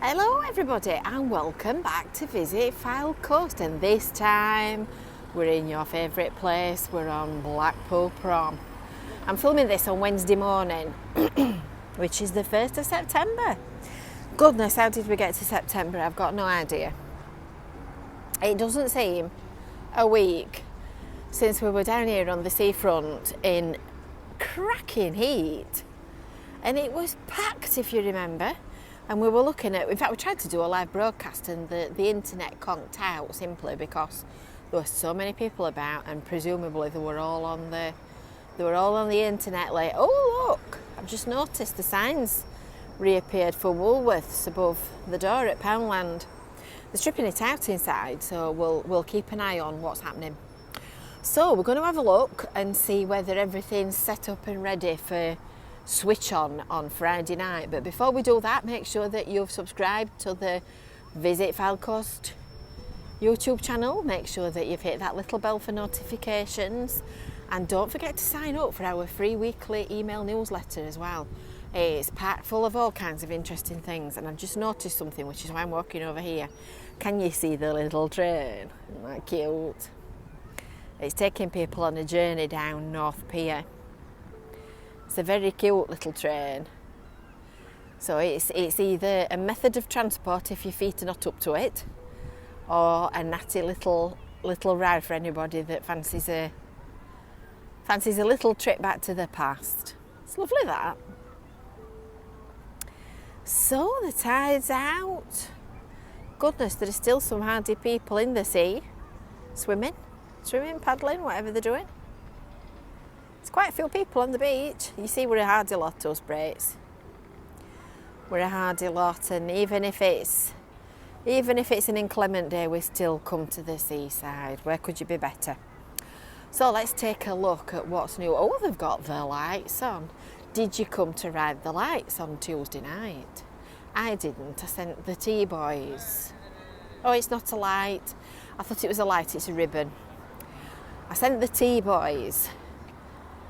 Hello everybody and welcome back to Visit FYLDE Coast, and this time we're in your favourite place. We're on Blackpool Prom. I'm filming this on Wednesday morning which is the 1st of September. Goodness, how did we get to September? I've got no idea. It doesn't seem a week since we were down here on the seafront in cracking heat, and it was packed, if you remember. And we were looking at, in fact we tried to do a live broadcast and the internet conked out simply because there were so many people about, and presumably they were all on the internet like, oh look, I've just noticed the signs reappeared for Woolworths above the door at Poundland. They're stripping it out inside, so we'll keep an eye on what's happening. So we're going to have a look and see whether everything's set up and ready for switch on Friday night. But before we do that, make sure that you've subscribed to the Visit FYLDE Coast YouTube channel. Make sure that you've hit that little bell for notifications, and don't forget to sign up for our free weekly email newsletter as well. It's packed full of all kinds of interesting things, and I've just noticed something, which is why I'm walking over here. Can you see the little train? Isn't that cute? It's taking people on a journey down North Pier. It's a very cute little train. So it's either a method of transport if your feet are not up to it, or a natty little ride for anybody that fancies a little trip back to the past. It's lovely, that. So the tide's out. Goodness, there are still some hardy people in the sea, swimming, paddling, whatever they're doing. There's quite a few people on the beach. You see, we're a hardy lot, us Brits. We're a hardy lot, and even if it's an inclement day, we still come to the seaside. Where could you be better? So let's take a look at what's new. Oh, they've got the lights on. Did you come to ride the lights on Tuesday night? I didn't. I sent the T-boys. Oh, it's not a light. I thought it was a light, it's a ribbon. I sent the T-boys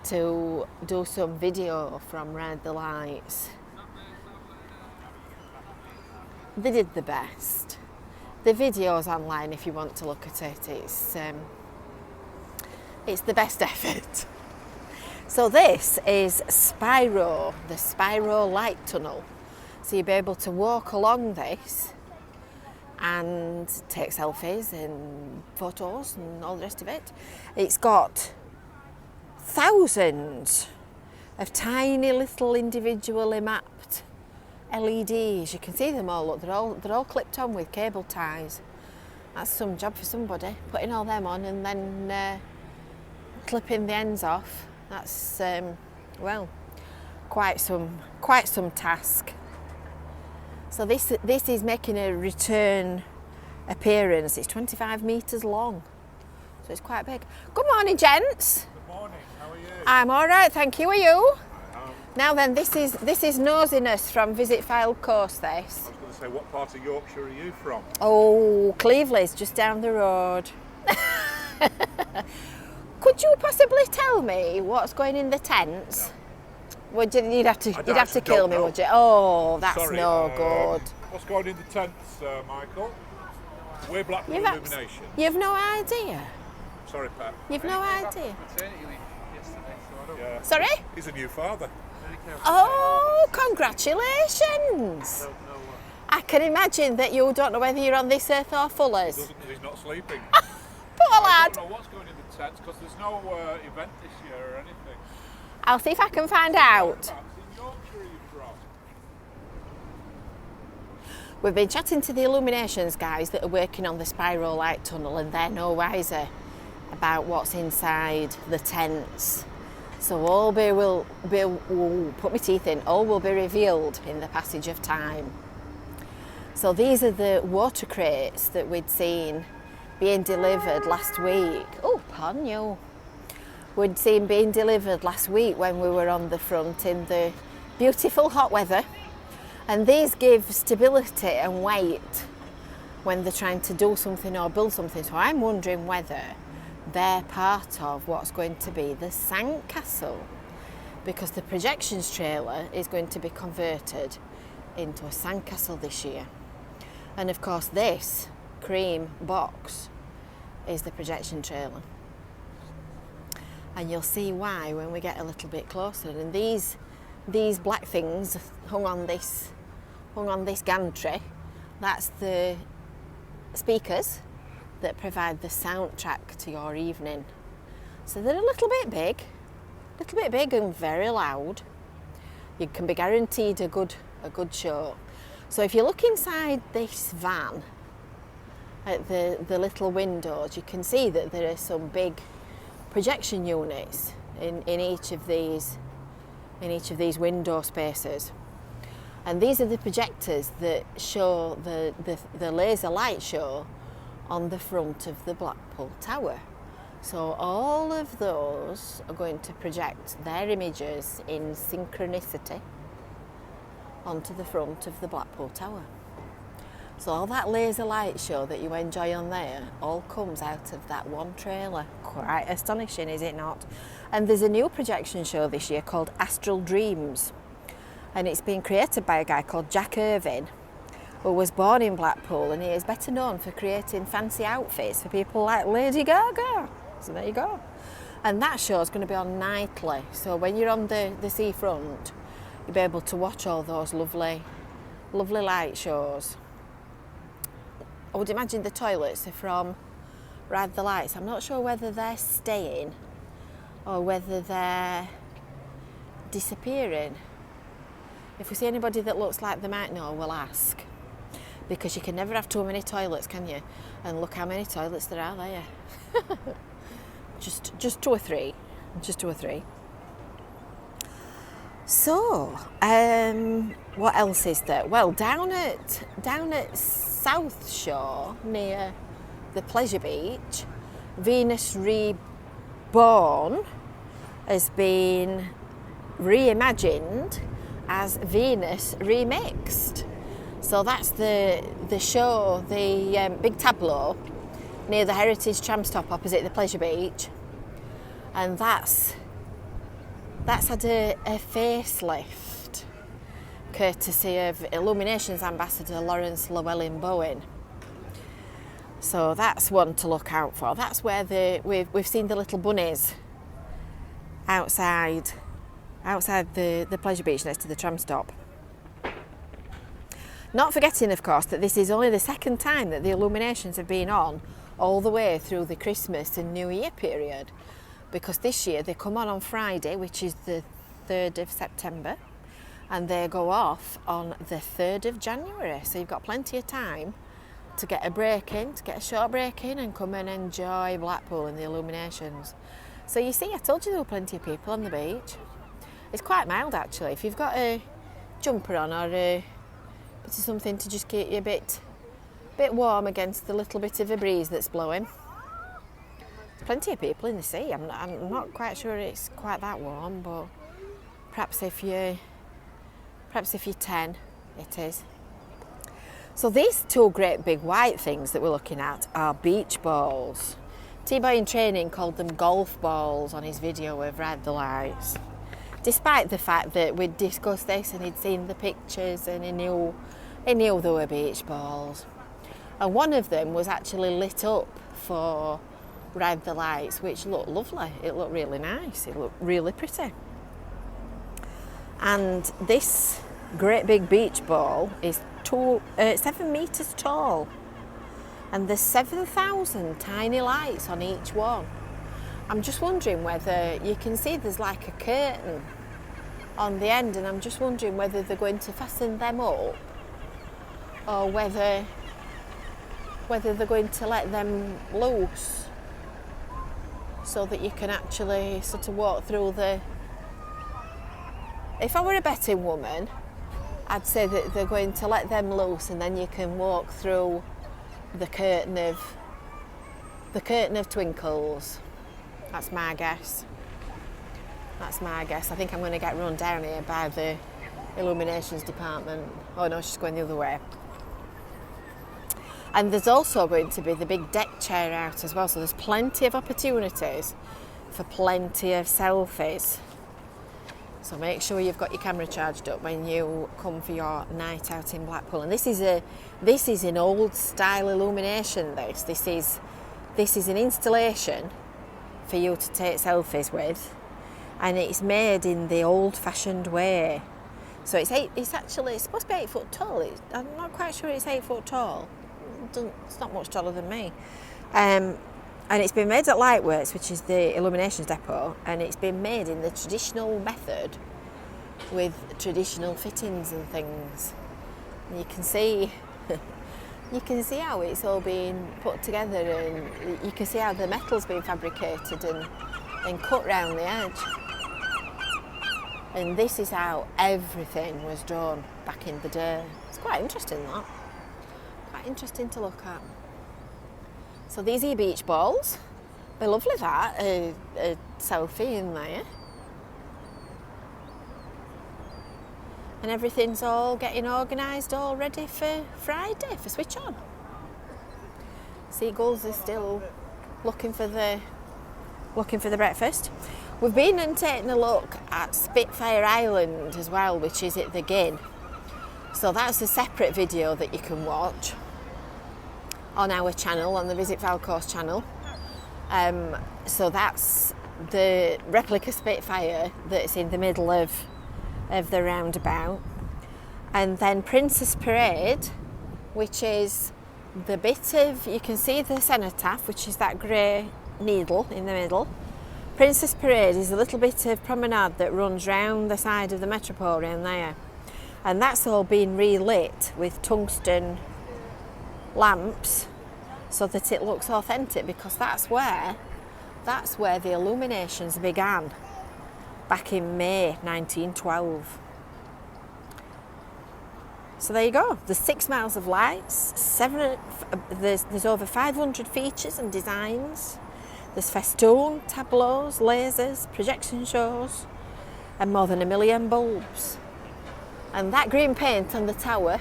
to do some video from Ride the Lights. They did the best. The video's online if you want to look at it. It's the best effort. So this is Spiro, the Spiro light tunnel. So you'll be able to walk along this and take selfies and photos and all the rest of it. It's got thousands of tiny little individually mapped LEDs. You can see them all. Look, they're all clipped on with cable ties. That's some job for somebody, putting all them on and then clipping the ends off. That's well, quite some task. So this is making a return appearance. It's 25 metres long, so it's quite big. Good morning, gents. Good morning. How are you? I'm all right, thank you. Are you? Now then, this is Nosiness from Visit FYLDE Coast. This. I was going to say, what part of Yorkshire are you from? Oh, Cleveley's just down the road. Could you possibly tell me what's going in the tents? No. You'd have to kill me, would you? Oh, that's Sorry, no good. What's going in the tents, Michael? We're Blackpool Illuminations. You've no idea. Sorry, Pat. You've no idea. Yeah. Sorry? He's a new father. Oh, congratulations! I can imagine that you don't know whether you're on this earth or Fuller's. He doesn't, because he's not sleeping. Poor lad. I don't know what's going in the tents because there's no event this year or anything. I'll see if I can find out. In Yorkshire are you from? We've been chatting to the Illuminations guys that are working on the Spiro light tunnel, and they're no wiser about what's inside the tents. So all will be revealed in the passage of time. So these are the water crates that we'd seen being delivered last week. Oh, pardon you. We'd seen being delivered last week when we were on the front in the beautiful hot weather. And these give stability and weight when they're trying to do something or build something. So I'm wondering whether they're part of what's going to be the sandcastle, because the projections trailer is going to be converted into a sandcastle this year. And of course this cream box is the projection trailer. And you'll see why when we get a little bit closer. And these black things hung on this gantry, that's the speakers that provide the soundtrack to your evening. So they're a little bit big and very loud. You can be guaranteed a good show. So if you look inside this van at the little windows, you can see that there are some big projection units in each of these window spaces. And these are the projectors that show the laser light show on the front of the Blackpool Tower. So all of those are going to project their images in synchronicity onto the front of the Blackpool Tower. So all that laser light show that you enjoy on there all comes out of that one trailer. Quite astonishing, is it not? And there's a new projection show this year called Astral Dreams. And it's been created by a guy called Jack Irvine, who was born in Blackpool, and he is better known for creating fancy outfits for people like Lady Gaga. So there you go. And that show is going to be on nightly. So when you're on the seafront, you'll be able to watch all those lovely light shows. I would imagine the toilets are from Ride the Lights. I'm not sure whether they're staying or whether they're disappearing. If we see anybody that looks like they might know, we'll ask. Because you can never have too many toilets, can you? And look how many toilets there are there. just 2 or 3. Just 2 or 3. So, what else is there? Well, down at South Shore, near the Pleasure Beach, Venus Reborn has been reimagined as Venus Remixed. So that's the show, the big tableau near the Heritage tram stop opposite the Pleasure Beach, and that's had a facelift courtesy of Illuminations ambassador Lawrence Llewellyn-Bowen. So that's one to look out for. That's where we've seen the little bunnies outside the Pleasure Beach next to the tram stop. Not forgetting, of course, that this is only the second time that the Illuminations have been on all the way through the Christmas and New Year period, because this year they come on Friday, which is the 3rd of September, and they go off on the 3rd of January. So you've got plenty of time to get a short break in and come and enjoy Blackpool and the Illuminations. So you see, I told you there were plenty of people on the beach. It's quite mild actually. If you've got a jumper on or a bit of something to just keep you a bit warm against the little bit of a breeze that's blowing. There's plenty of people in the sea. I'm not quite sure it's quite that warm, but perhaps if you're 10, it is. So these 2 great big white things that we're looking at are beach balls. T-Boy in Training called them golf balls on his video of Ride the Lights, despite the fact that we'd discussed this and he'd seen the pictures and he knew there were beach balls. And one of them was actually lit up for Ride the Lights, which looked lovely. It looked really nice. It looked really pretty. And this great big beach ball is 7 metres tall, and there's 7,000 tiny lights on each one. I'm just wondering whether you can see there's like a curtain on the end, and I'm just wondering whether they're going to fasten them up or whether they're going to let them loose so that you can actually sort of walk through the... If I were a betting woman, I'd say that they're going to let them loose and then you can walk through the curtain of twinkles. That's my guess. I think I'm going to get run down here by the Illuminations department. Oh no, she's going the other way. And there's also going to be the big deck chair out as well, so there's plenty of opportunities for plenty of selfies So make sure you've got your camera charged up when you come for your night out in Blackpool. And this is an old style illumination. This is an installation for you to take selfies with, and it's made in the old-fashioned way. So it's supposed to be 8 foot tall. I'm not quite sure it's 8 foot tall. It's not much taller than me. And it's been made at Lightworks, which is the Illuminations depot, and it's been made in the traditional method with traditional fittings and things. And you can see how it's all being put together, and you can see how the metal's been fabricated and cut round the edge. And this is how everything was done back in the day. It's quite interesting, that. Quite interesting to look at. So these are your beach balls. They're lovely, that. A selfie in there. And everything's all getting organised, all ready for Friday, for switch on. Seagulls are still looking for the breakfast. We've been and taken a look at Spitfire Island as well, which is at the Gin. So that's a separate video that you can watch on our channel, on the Visit FYLDE Coast channel. So that's the replica Spitfire that's in the middle of the roundabout. And then Princess Parade, which is the bit of, you can see the cenotaph, which is that grey needle in the middle. Princess Parade is a little bit of promenade that runs round the side of the Metropole round there. And that's all been relit with tungsten lamps so that it looks authentic, because that's where the illuminations began back in May 1912. So there you go. There's 6 miles of lights, there's over 500 features and designs. There's festoon, tableaus, lasers, projection shows, and more than 1 million bulbs. And that green paint on the tower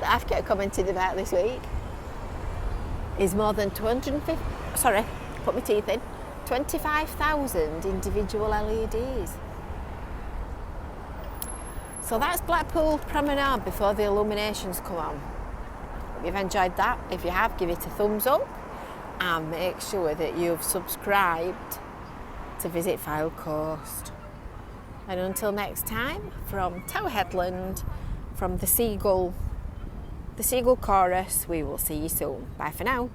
that I've kept commented about this week is more than 25,000 individual LEDs. So that's Blackpool Promenade before the illuminations come on. Hope you've enjoyed that. If you have, give it a thumbs up and make sure that you've subscribed to Visit FYLDE Coast. And until next time, from Tower Headland, from the Seagull Chorus, we will see you soon. Bye for now.